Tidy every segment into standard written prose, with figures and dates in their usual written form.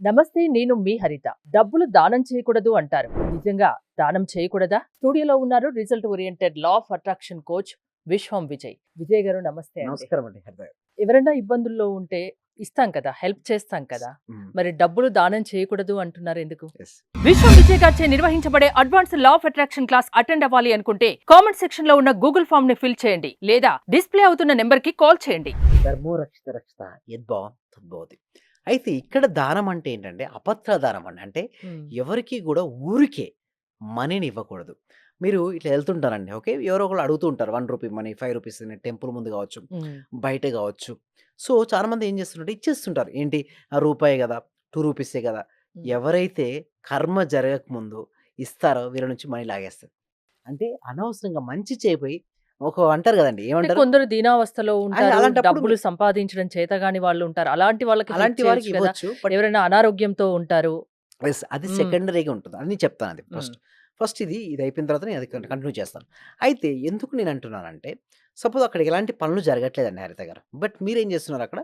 నమస్తే, నేను మీ హరిత. డబ్బులు దానం చేయకూడదు అంటారు. నిజంగా దానం చేయకూడదా? స్టూడియోలో ఉన్నారు result oriented law of attraction coach విశ్వం విజయ్. విజయ్ గారు నమస్తే అండి. నమస్కారం అండి హృదయ. ఎవరైనా ఇబ్బందుల్లో ఉంటే ఇస్తాం కదా, హెల్ప్ చేస్తాం కదా. మరి డబ్బులు దానం చేయకూడదు అంటున్నారు ఎందుకు? Yes. విశ్వం విజయ్ గారిచే నిర్వహించబడే advance law of attraction class attend అవ్వాలి అనుకుంటే కామెంట్ సెక్షన్ లో ఉన్న గూగుల్ ఫామ్ ని ఫిల్ చేయండి లేదా డిస్ప్లే అవుతున్న నెంబర్ కి కాల్ చేయండి. ధర్మో రక్షిత రక్షిత యద్భావం తద్భవతి. అయితే ఇక్కడ దానం అంటే ఏంటంటే అపత్ర దానం అండి. అంటే ఎవరికి కూడా ఊరికే మనీని ఇవ్వకూడదు. మీరు ఇట్లా వెళ్తుంటారండి. ఓకే. ఎవరో ఒకళ్ళు అడుగుతూ ఉంటారు. ₹1 మనీ, ₹5 టెంపుల్ ముందు కావచ్చు, బయట కావచ్చు. సో చాలా మంది ఏం చేస్తుంటారు ఇచ్చేస్తుంటారు. ఏంటి ఆ రూపాయే కదా, ₹2 కదా. ఎవరైతే కర్మ జరగకముందు ఇస్తారో వీళ్ళ నుంచి మనీ లాగేస్తారు. అంటే అనవసరంగా మంచి చేయపోయి ఒక అంటారు కదండి. అంటే ఏమంటారు? కొందరు దీనావస్థలో ఉంటారు. అలాంటప్పుడు డబ్బులు సంపాదించడం చేతగాని వాళ్ళు ఉంటారు. అలాంటి వాళ్ళకి హెల్ప్ అలాంటి వారికి చేయొచ్చు కదా. ఇవ్వచ్చు. బట్ ఎవరైనా అనారోగ్యంతో ఉంటారు. అది హ్మ్. సెకండరీగా ఉంటుంది. అని చెప్తాను అది హ్మ్. ఫస్ట్. ఫస్ట్ ఇది అయిపోయిన తర్వాత నేను అది కంటిన్యూ చేస్తాను. అయితే ఎందుకు నేను అంటున్నానంటే, సపోజ్ అక్కడ ఎలాంటి పనులు జరగట్లేదండి హరిత గారు. బట్ మీరేం చేస్తున్నారు అక్కడ?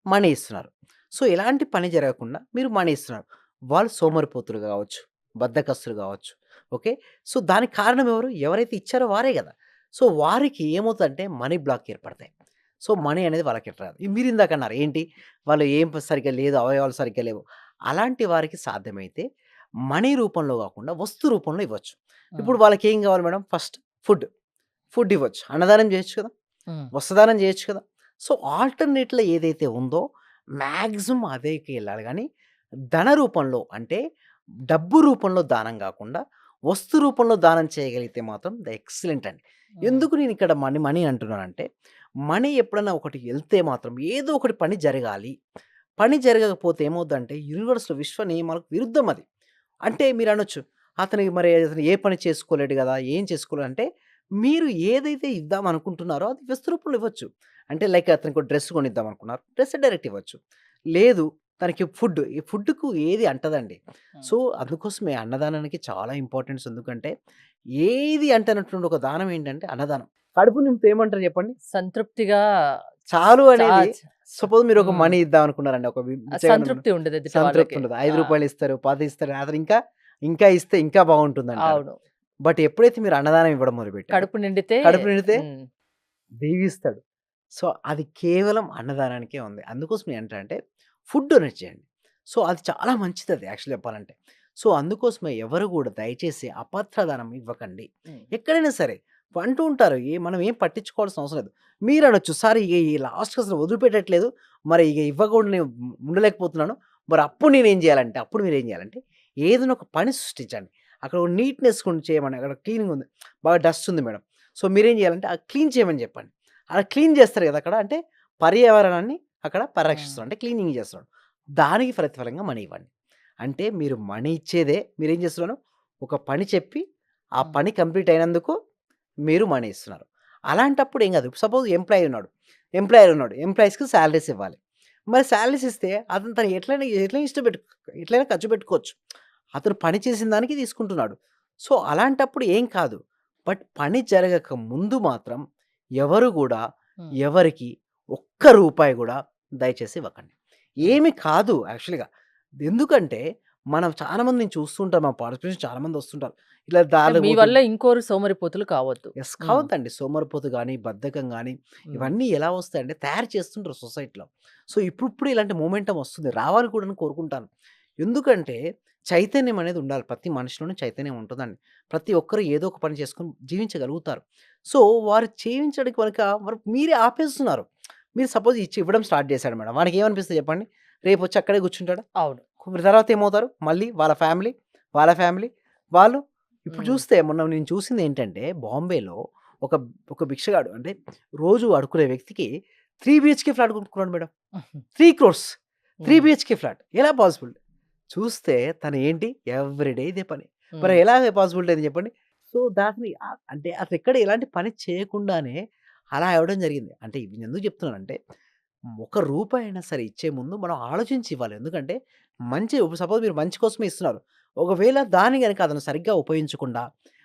మనీ ఇస్తున్నారు. సో, ఎలాంటి పని జరగకుండా మీరు మనీ ఇస్తున్నారు. వాళ్ళు సోమరిపోతులు కావచ్చు, బద్ధకస్తులు కావచ్చు. ఓకే. సో, దానికి కారణం ఎవరు? ఎవరైతే ఇచ్చారో వారే గదా! సో, వారికి ఏమవుతదంటే మనీ బ్లాక్ ఏర్పడతాయి. సో, మనీ అనేది వాళ్ళకి రాదు. మీరిందాక అన్నారు ఏంటి? వాళ్ళు ఏం సరిగ్గా లేదు, అవయవాలు సరిగ్గా లేవు. అలాంటి వారికి సాధ్యమైతే మనీ రూపంలో గాకుండా వస్తు రూపంలో ఇవ్వచ్చు. హ్మ్. ఇప్పుడు వాళ్ళకేం గావాలి మేడం? First food. ఫుడ్ ఇవ్వచ్చు. అన్నదానం జేయొచ్చు కదా! హ్మ్. వస్త్రదానం జేయొచ్చు కదా! సో, ఆల్టర్‌నేట్‌లో ఏదైతే ఉందో మాక్సిమం అదేకి ఎళ్ళాలి గానీ, ధన రూపంలో అంటే డబ్బు రూపంలో దానం గాకుండా, వస్తు రూపంలో దానం చేయగలిగితే మాత్రం ఎక్సలెంట్ అండి. హ్మ్. ఎందుకు నేనిక్కడ మనీ అంటున్నానంటే, మనీ ఎప్పుడన్నా ఒకటి ఎళ్తే మాత్రం ఏదో ఒకటి పని జరగాలి. పని జరగకపోతే ఏమవుద్దంటే యూనివర్స్‌లో విశ్వ నియమాలకు విరుద్ధం అది. అంటే మీరనొచ్చు, అతను ఏ పని చేసుకోలేడు గదా! ఏం చేసుకోలేడు అంటే, మీరు ఏదైతే ఇద్దాం అనుకుంటున్నారో అది వస్తు రూపంలో ఇవ్వచ్చు. అంటే లైక్ అతనికి డ్రెస్ కొనిద్దాం అనుకున్నారు. డ్రెస్ డైరెక్ట్ ఇవ్వచ్చు. లేదు తనకి ఫుడ్, ఈ ఫుడ్‌కు ఏది అంటదండి. హ్మ్. సో, అందుకోసమే అన్నదానానికి చాలా ఇంపార్టెన్స్ ఎందుకంటే, ఏది అంటనటువంటి ఒక దానం ఏంటంటే అన్నదానం. కడుపు నింపితే ఏమంటారు చెప్పండి? సంతృప్తిగా చాలు చా అనేది చ స సపోజ్ మీరు ఒక హ్మ్. మనీ ఇద్దాం అనుకున్నారండి. ఒక బిచ్చగాడు ఉన్నాడు. సంతృప్తి ఉండదు ఎదుటి సంతృప్తి వాళ్ళకి. ఉండదు. ఆ! రూ. 5 ఇస్తారు, 10 ఇస్తారు. అతను ఇంకా ఇస్తే ఇంకా బాగుంటుందంటారు. అవును. బట్ ఎప్పుడైతే మీరు అన్నదానం ఇవ్వడం మొదలుపెట్టారో, కడుపు నిండితే కడుపు నిండితే హ్మ్. దీవిస్తాడు. సో, అది కేవలం అన్నదానానికే ఉంది. అందుకోసం ఏంటంటే ఫుడ్ డొనేట్ చేయండి. సో, అది చాలా మంచిదది యాక్చువల్లీ చెప్పాలంటే. సో, అందుకోసమే ఎవరు గూడా దయచేసి అపత్రదానం ఇవ్వకండి. హ్మ్. ఎక్కడైనా సరే అంటూ ఉంటారు. మనం ఏం పట్టించుకోవాల్సిన అవసరం లేదు. మీరనొచ్చు, "సార్ ఇగ ఈ లాస్ట్‌కి అసలు వదిలిపెట్టట్లేదు. మరి ఇగ ఇవ్వకుండా నేను ఉండలేకపోతున్నాను. మరి అప్పుడు నేనేం జేయాలంటే?" అప్పుడు మీరేం జేయాలంటే ఏదైనా ఒక పని సృష్టించండి. అక్కడ ఒక నీట్‌నెస్ కొని చేయమని, అక్కడ క్లీనింగ్ ఉంది. బాగా డస్ట్ ఉంది మేడం. సో, మీరేం జేయాలంటే క్లీన్ చేయమని జెప్పండి. అలా క్లీన్ చేస్తారు గదా! అక్కడ. అంటే పర్యావరణాన్ని అక్కడ హ్మ్. పరిరక్షిస్తున్నాడు. అంటే క్లీనింగ్ చేస్తున్నాడు. దానికి ప్రతిఫలంగా మనీ ఇవ్వండి. అంటే మీరు మనీ ఇచ్చేదే మీరేం చేస్తున్నారు? ఒక పని చెప్పి, ఆ హ్మ్. పని కంప్లీట్ అయినందుకు మీరు మనీ ఇస్తున్నారు. అలాంటప్పుడు ఏం కాదు. సపోజ్ ఎంప్లాయర్ ఉన్నాడు. ఎంప్లాయీస్‌కి సాలరీస్ ఇవ్వాలి. మరి సాలరీస్ ఇస్తే అతను తను ఎట్లైనా ఎట్లైనా ఖర్చు పెట్టుకోవచ్చు. అతను పని చేసిన దానికి తీసుకుంటున్నాడు. సో, అలాంటప్పుడు ఏం కాదు. బట్ పని జరగక ముందు మాత్రం ఎవరు గూడా హ్మ్. ఎవరికీ ఒక్క రూపాయి గూడా దయచేసి ఇవ్వకండి. హ్మ్. ఏమి కాదు యాక్చువల్‌గా. ఎందుకంటే మనం చాలా మందిని చూస్తుంటాం. మా పార్టిసిపెంట్స్ చాలా మంది వస్తుంటారు. ఇలా అంటే దారిలో మీ పోతూ వల్ల ఇంకోరు సోమరిపోతులు కావద్దు. హ్మ్. కావద్దండి. సోమరిపోతు గాని, బద్ధకం గాని హ్మ్. ఇవన్నీ ఎలా వస్తాయంటే తయారు చేస్తుంటారు సొసైటీలో. సో, ఇప్పుడిప్పుడే ఇలాంటి మొమెంటమ్ వస్తుంది. రావాలి కూడాను కోరుకుంటాను. ఎందుకంటే చైతన్యం అనేది ఉండాలి. ప్రతి మనిషిలోనూ చైతన్యం ఉంటుందండి. ప్రతి ఒక్కరు ఏదో ఒక పని చేసుకొని జీవించగలుగుతారు. సో, వారు చేయించడానికి మరి మీరే ఆపేస్తున్నారు. మీరు సపోజ్ ఇవ్వడం స్టార్ట్ చేశాడు మేడం. వాడికేమనిపిస్తది చెప్పండి? రేపొచ్చి అక్కడే కూర్చుంటాడా? అవును. తర్వాత ఏమవుతారు? మళ్ళీ వాళ్ళ ఫ్యామిలీ వాళ్ళు ఇప్పుడు హ్మ్. చూస్తే మొన్న నేను చూసిందేంటంటే బాంబేలో ఒక ఒక భిక్షగాడు అంటే రోజు అడుక్కునే వ్యక్తికి 3 బీహెచ్‌కే ఫ్లాట్ కొనుక్కున్నాడు మేడం. 3,00,00,000 3 హ్మ్. BHK flat. ఎలా పాసిబుల్? చూస్తే తను ఏంటి ఎవ్రీ డే ఇదే పని. మరి హ్మ్. ఎలా పాసిబిలిటీ అది చెప్పండి? సో, దాన్ని అంటే అసలెక్కడ ఎలాంటి పని చేయకుండానే అలా ఇవ్వడం జరిగింది. అంటే ఇవి ఎందుకు చెప్తున్నానంటే, ఒక రూపాయైనా సరే ఇచ్చే ముందు మనం ఆలోచించి ఇవ్వాలి. ఎందుకంటే సపోజ్ మీరు మంచి కోసమే ఇస్తున్నారు. ఒకవేళ దాన్ని గనక అతను సరిగ్గా ఉపయోగించకుండా,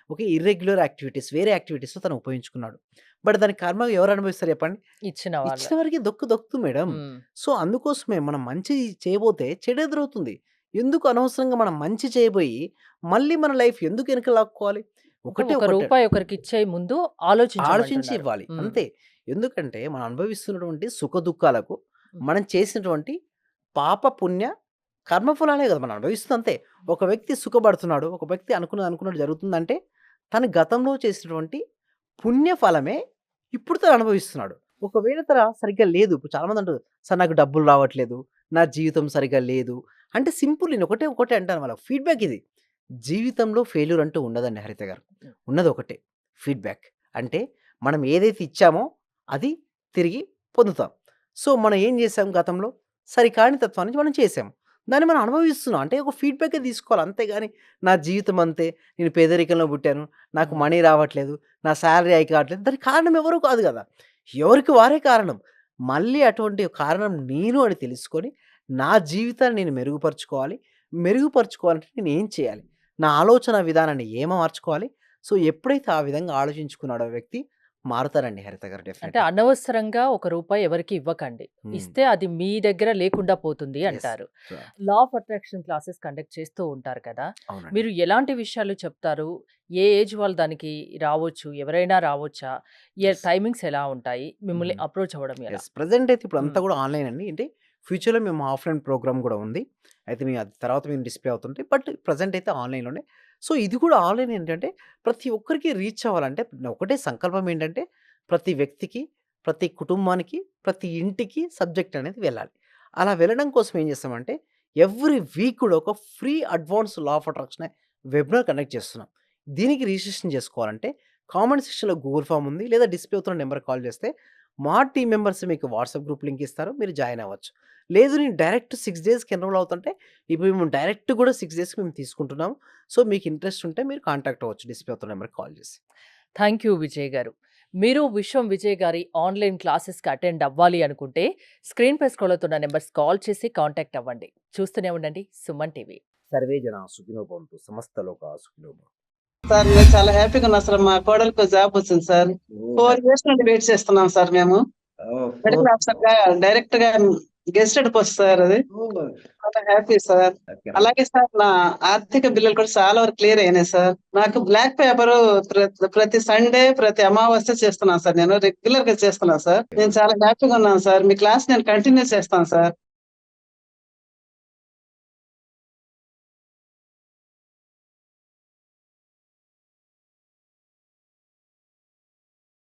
ఓకే. ఇర్రెగ్యులర్ యాక్టివిటీస్ వేరే యాక్టివిటీస్‌లో తను ఉపయోగించుకున్నాడు. బట్ దాని కర్మ ఎవరు అనుభవిస్తారు చెప్పండి? ఇచ్చిన వాళ్ళే. ఇచ్చిన వారికి దొక్కుతుంది మేడం. హ్మ్. సో, అందుకోసమే మనం మంచి చేయబోతే చెడు ఎదురవుతుంది. ఎందుకు అనవసరంగా మనం మంచి చేయబోయి, మళ్ళీ మన లైఫ్ ఎందుకు వెనక్కి లాక్కోవాలి? అంటే ఒకటే ఒక ఒకటే రూపాయి ఒకరికిచ్చే ముందు ఆలోచించి ఆలోచించమంటున్నారు. ఇవ్వాలి. హ్మ్. అంతే. ఎందుకంటే మనం అనుభవిస్తున్నటువంటి సుఖదుఖాలకు హ్మ్. మనం చేసినటువంటి పాప, పుణ్య, కర్మ ఫలాలే గదా! మనం అనుభవిస్తుంది అంతే. ఒక వ్యక్తి సుఖపడుతున్నాడు. ఒక వ్యక్తి అనుకున్నది జరుగుతుందంటే, తను గతంలో చేసినటువంటి పుణ్య ఫలమే ఇప్పుడు తను అనుభవిస్తున్నాడు. ఒకవేళ సరిగ్గా లేదు. ఇప్పుడు చాలామంది అంటారు, "సార్ నాకు డబ్బులు రావట్లేదు. నా జీవితం సరిగ్గా లేదు." అంటే సింపుల్ నేను ఒకటే అంటాను వాళ్ళకి. ఫీడ్‌బ్యాక్ ఇది. జీవితంలో ఫెయిల్యూర్ అంటూ ఉండదండి హరిత గారు. ఉన్నది ఒకటే ఫీడ్‌బ్యాక్. అంటే మనం ఏదైతే ఇచ్చామో అది తిరిగి పొందుతాం. సో, మనం ఏం చేసాం గతంలో? సరికాని తత్వాన్ని మనం చేసాం. దాన్ని మనం అనుభవిస్తున్నాం. అంటే ఒక ఫీడ్‌బ్యాకే తీసుకోవాలి. అంతేగాని నా జీవితం అంతే. నేను పేదరికంలో పుట్టాను. నాకు హ్మ్. మనీ రావట్లేదు. నా సాలరీ హైక్ కావట్లేదు. దానికి కారణం ఎవరు కాదు గదా! ఎవరికి వారే కారణం. మళ్ళీ అటువంటి కారణం నేను అని తెలుసుకొని, నా జీవితాన్ని నేను మెరుగుపరుచుకోవాలి. మెరుగుపరుచుకోవాలంటే నేను ఏం చేయాలి? నా ఆలోచన విధానాన్ని మార్చుకోవాలి? సో, ఎప్పుడైతే ఆ విధంగా ఆలోచించుకున్నాడో ఆ వ్యక్తి మారుతారండి హరిత గారు అంటే డెఫినెట్‌గా. అనవసరంగా ఒక రూపాయి ఎవరికీ ఇవ్వకండి. హ్మ్. ఇస్తే అది మీ దగ్గర లేకుండా పోతుంది యెస్. అంటారు. So law of attraction classes conduct చేస్తూ ఉంటారు కదా! అవునండి. మీరు ఎలాంటి విషయాలు చెప్తారు? ఏ ఏజ్ వాళ్ళు దానికి రావచ్చు? ఎవరైనా రావచ్చా? యెస్. టైమింగ్స్ ఎలా ఉంటాయి? మిమ్మల్ని హ్మ్. అప్రోచ్ అవ్వడం ఎలా? యెస్. ప్రెజెంట్ అయితే ఇప్పుడంతా హ్మ్. గూడా ఆన్‌లైన్ అండి. అంటే ఫ్యూచర్‌లో మేము ఆఫ్‌లైన్ ప్రోగ్రామ్ గూడా ఉంది. అయితే అది తర్వాత మేము డిస్‌ప్లే అవుతుంటాయి. బట్ ప్రెజెంట్ అయితే ఆన్‌లైన్‌లోనే. సో, ఇది కూడా ఆన్‌లైన్ ఏంటంటే ప్రతి ఒక్కరికి రీచ్ అవ్వాలంటే ఒకటే సంకల్పం ఏంటంటే ప్రతి వ్యక్తికి, ప్రతి కుటుంబానికి, ప్రతి ఇంటికి సబ్జెక్ట్ అనేది వెళ్ళాలి. అలా వెళ్ళడం కోసం ఏం చేస్తామంటే ఎవ్రీ వీక్ కూడా ఒక free advance law of attraction webinar conduct చేస్తున్నాం. దీనికి రిజిస్ట్రేషన్ చేసుకోవాలంటే కామెంట్ సెక్షన్‌లో గూగుల్ ఫార్మ్ ఉంది. లేదా డిస్‌ప్లే అవుతున్న నంబర్‌కి కాల్ చేస్తే మా టీమ్ మెంబర్స్ మీకు వాట్సాప్ గ్రూప్ లింక్ ఇస్తారు. మీరు జాయిన్ అవ్వచ్చు. లేదు నేను డైరెక్ట్ 6 డేస్‌కి ఎన్రోల్ అవుతుంటే, ఇప్పుడు మేము డైరెక్ట్ కూడా 6 డేస్‌కి మేము తీసుకుంటున్నాము. సో, మీకు ఇంట్రెస్ట్ ఉంటే మీరు కాంటాక్ట్ అవ్వచ్చు డిస్‌ప్లే అవుతున్న నంబర్‌కి కాల్ చేసి. థాంక్ యూ విజయ్ గారు. మీరు విశ్వం విజయ్ గారి ఆన్‌లైన్ క్లాసెస్‌కి అటెండ్ అవ్వాలి అనుకుంటే స్క్రీన్‌పై స్క్రోల్ అవుతున్న నంబర్స్ కాల్ చేసి కాంటాక్ట్ అవ్వండి. చూస్తూనే ఉండండి సుమన్ టీవీ. సర్వే జన సుఖినో భవంతు. సమస్త లోకా సుఖినో భవంతు. సార్ మేము చాలా హ్యాపీగా ఉన్నాం సార్. మా కోడలికి జాబ్ వచ్చింది సార్. 4 ఇయర్స్ నుండి వెయిట్ చేస్తున్నాం సార్ మేము. మెడికల్ ఆఫీసర్ గా డైరెక్ట్ గా గెస్టెడ్ పోస్ట్ సార్ అది. చాలా హ్యాపీ సార్. అలాగే సార్ నా ఆర్థిక బిల్లులు కూడా చాలా వరకు క్లియర్ అయినాయి సార్. నాకు బ్లాక్ పేపర్ ప్రతి సండే, ప్రతి అమావాస్య చేస్తున్నాను సార్. నేను రెగ్యులర్ గా చేస్తున్నాను సార్. నేను చాలా హ్యాపీగా ఉన్నాను సార్. మీ క్లాస్ నేను కంటిన్యూ చేస్తాను సార్.